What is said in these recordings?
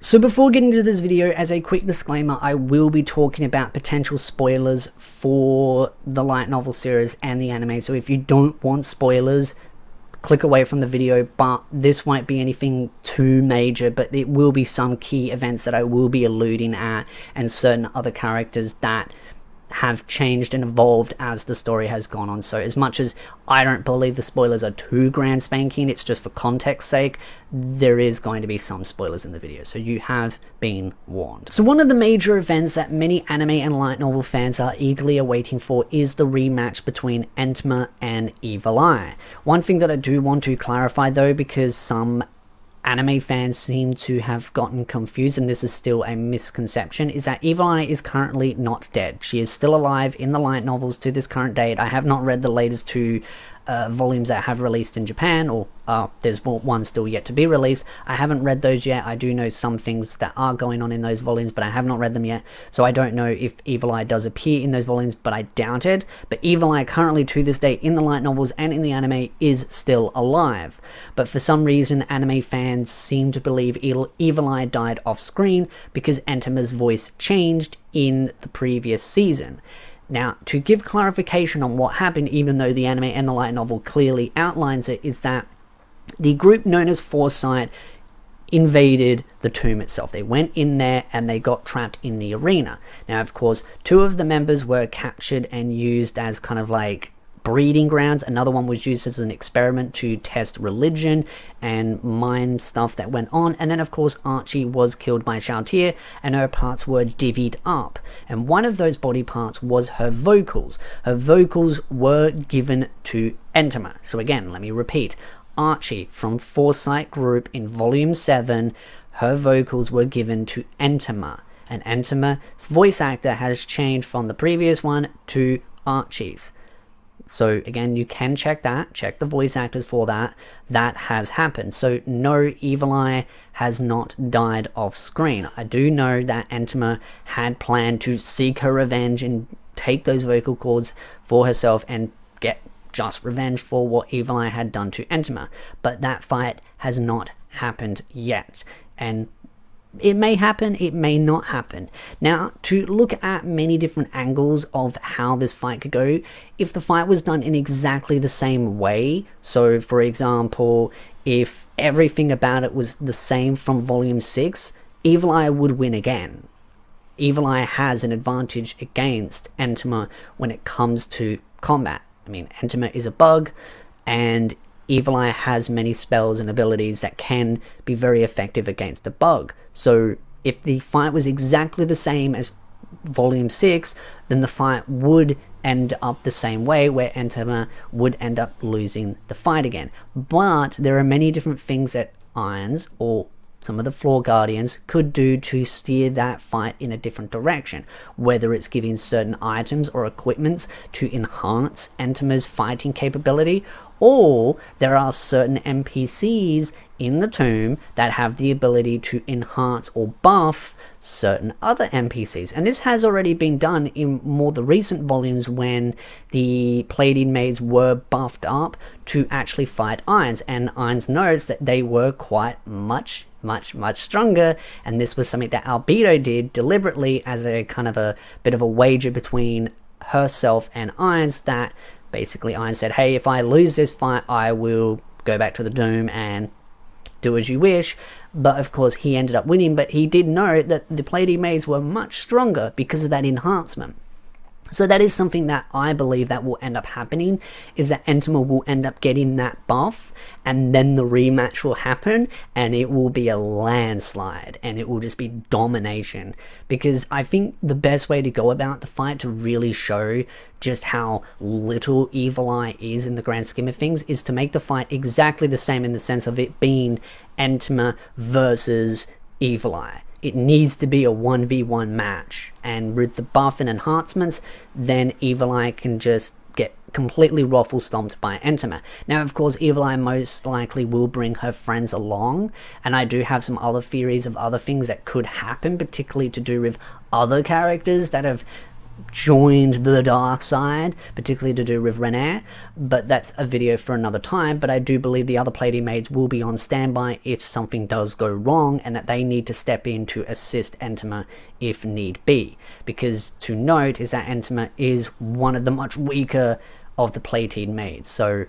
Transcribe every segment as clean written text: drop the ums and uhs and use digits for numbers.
So before getting into this video, as a quick disclaimer, I will be talking about potential spoilers for the light novel series and the anime. So if you don't want spoilers, click away from the video, but this won't be anything too major, but it will be some key events that I will be alluding at and certain other characters that have changed and evolved as the story has gone on. So as much as I don't believe the spoilers are too grand spanking, it's just for context sake, there is going to be some spoilers in the video, so you have been warned. So one of the major events that many anime and light novel fans are eagerly awaiting for is the rematch between Entma and Evil Eye. One thing that I do want to clarify though, because some anime fans seem to have gotten confused, and this is still a misconception, is that Evil Eye is currently not dead. She is still alive in the light novels to this current date. I have not read the latest two volumes that have released in Japan, or there's one still yet to be released. I haven't read those yet. I do know some things that are going on in those volumes, but I have not read them yet, so I don't know if Evil Eye does appear in those volumes, but I doubt it. But Evil Eye currently to this day in the light novels and in the anime is still alive, but for some reason anime fans seem to believe Evil Eye died off screen because Entma's voice changed in the previous season. Now, to give clarification on what happened, even though the anime and the light novel clearly outlines it, is that the group known as Foresight invaded the tomb itself. They went in there and they got trapped in the arena. Now, of course, two of the members were captured and used as kind of like breeding grounds. Another one was used as an experiment to test religion and mind stuff that went on. And then of course Archie was killed by Shoutier and her parts were divvied up, and one of those body parts was her vocals. Her vocals were given to Entma. So again, let me repeat, Archie from Foresight Group in volume 7, her vocals were given to Entma, and Entma's voice actor has changed from the previous one to Archie's. So again, you can check the voice actors for that. That has happened. So no, Evil Eye has not died off screen. I do know that Entma had planned to seek her revenge and take those vocal cords for herself and get just revenge for what Evil Eye had done to Entma. But that fight has not happened yet. And it may happen, it may not happen. Now, to look at many different angles of how this fight could go, if the fight was done in exactly the same way, so for example, if everything about it was the same from volume 6, Evil Eye would win again. Evil Eye has an advantage against Entma when it comes to combat. I mean, Entma is a bug, and Evil Eye has many spells and abilities that can be very effective against a bug. So if the fight was exactly the same as volume 6, then the fight would end up the same way, where Entma would end up losing the fight again. But there are many different things that Irons, or some of the Floor Guardians, could do to steer that fight in a different direction, whether it's giving certain items or equipments to enhance Entma's fighting capability, or there are certain NPCs in the tomb that have the ability to enhance or buff certain other NPCs. And this has already been done in more the recent volumes when the Pleiadian maids were buffed up to actually fight Irons, and Irons knows that they were quite much stronger, and this was something that Albedo did deliberately as a kind of a bit of a wager between herself and Irons, that basically Irons said, hey, if I lose this fight, I will go back to the Doom and do as you wish. But of course he ended up winning, but he did know that the Pleiadian maids were much stronger because of that enhancement. So that is something that I believe that will end up happening, is that Entma will end up getting that buff, and then the rematch will happen, and it will be a landslide, and it will just be domination. Because I think the best way to go about the fight to really show just how little Evil Eye is in the grand scheme of things is to make the fight exactly the same, in the sense of it being Entma versus Evil Eye. It needs to be a 1v1 match, and with the buff and enhancements, then Evil Eye can just get completely ruffle stomped by Entma. Now, of course, Evil Eye most likely will bring her friends along, and I do have some other theories of other things that could happen, particularly to do with other characters that have joined the dark side, particularly to do with Renaer, but that's a video for another time. But I do believe the other Pleiadian maids will be on standby if something does go wrong, and that they need to step in to assist Entema if need be, because to note is that Entema is one of the much weaker of the Pleiadian maids, so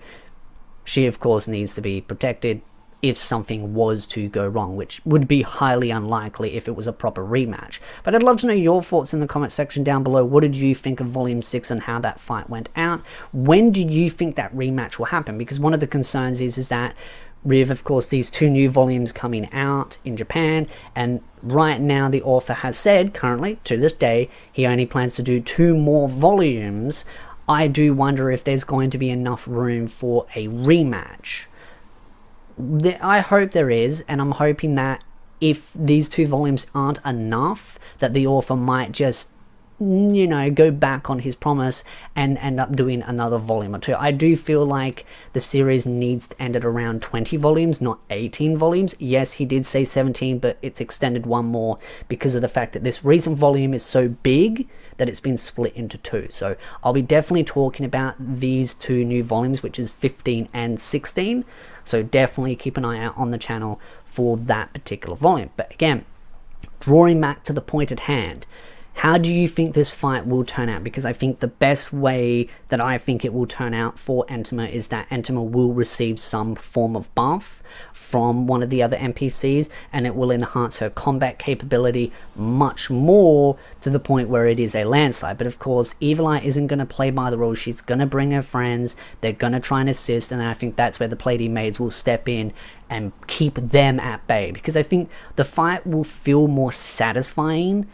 she of course needs to be protected if something was to go wrong, which would be highly unlikely if it was a proper rematch. But I'd love to know your thoughts in the comment section down below. What did you think of Volume 6 and how that fight went out? When do you think that rematch will happen? Because one of the concerns is that with, of course, these 2 new volumes coming out in Japan, and right now the author has said, currently, to this day, he only plans to do 2 more volumes. I do wonder if there's going to be enough room for a rematch. I hope there is, and I'm hoping that if these 2 volumes aren't enough, that the author might just, you know, go back on his promise and end up doing another volume or 2. I do feel like the series needs to end at around 20 volumes, not 18 volumes. Yes, he did say 17, but it's extended 1 more because of the fact that this recent volume is so big that it's been split into 2. So I'll be definitely talking about these 2 new volumes, which is 15 and 16. So definitely keep an eye out on the channel for that particular volume. But again, drawing back to the point at hand, how do you think this fight will turn out? Because I think the best way that I think it will turn out for Entema is that Entema will receive some form of buff from one of the other NPCs, and it will enhance her combat capability much more to the point where it is a landslide. But of course, Evil Eye isn't going to play by the rules. She's going to bring her friends. They're going to try and assist, and I think that's where the Pleiadian maids will step in and keep them at bay. Because I think the fight will feel more satisfying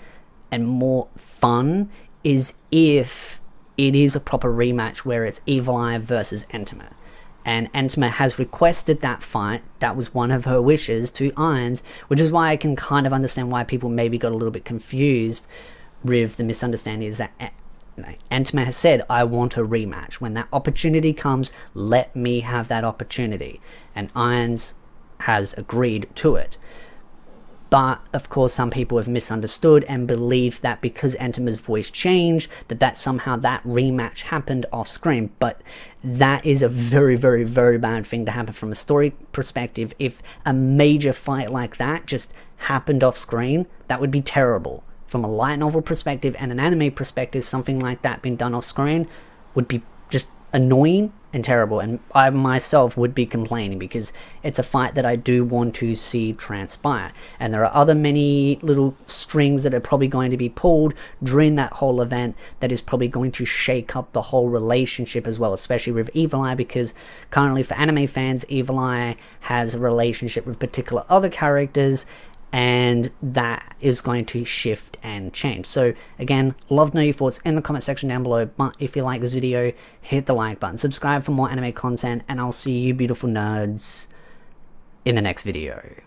and more fun is if it is a proper rematch where it's Evil Eye versus Entema. And Entema has requested that fight. That was one of her wishes to Irons, which is why I can kind of understand why people maybe got a little bit confused with the misunderstanding is that Entema has said, I want a rematch. When that opportunity comes, let me have that opportunity. And Irons has agreed to it. But, of course, some people have misunderstood and believed that because Entema's voice changed, that somehow that rematch happened off screen. But that is a very, very, very bad thing to happen from a story perspective. If a major fight like that just happened off screen, that would be terrible. From a light novel perspective and an anime perspective, something like that being done off screen would be just annoying and terrible, and I myself would be complaining because it's a fight that I do want to see transpire, and there are other many little strings that are probably going to be pulled during that whole event that is probably going to shake up the whole relationship as well, especially with Evil Eye, because currently for anime fans, Evil Eye has a relationship with particular other characters, and that is going to shift and change. So again, love to know your thoughts in the comment section down below. But if you like this video, hit the like button, subscribe for more anime content, and I'll see you beautiful nerds in the next video.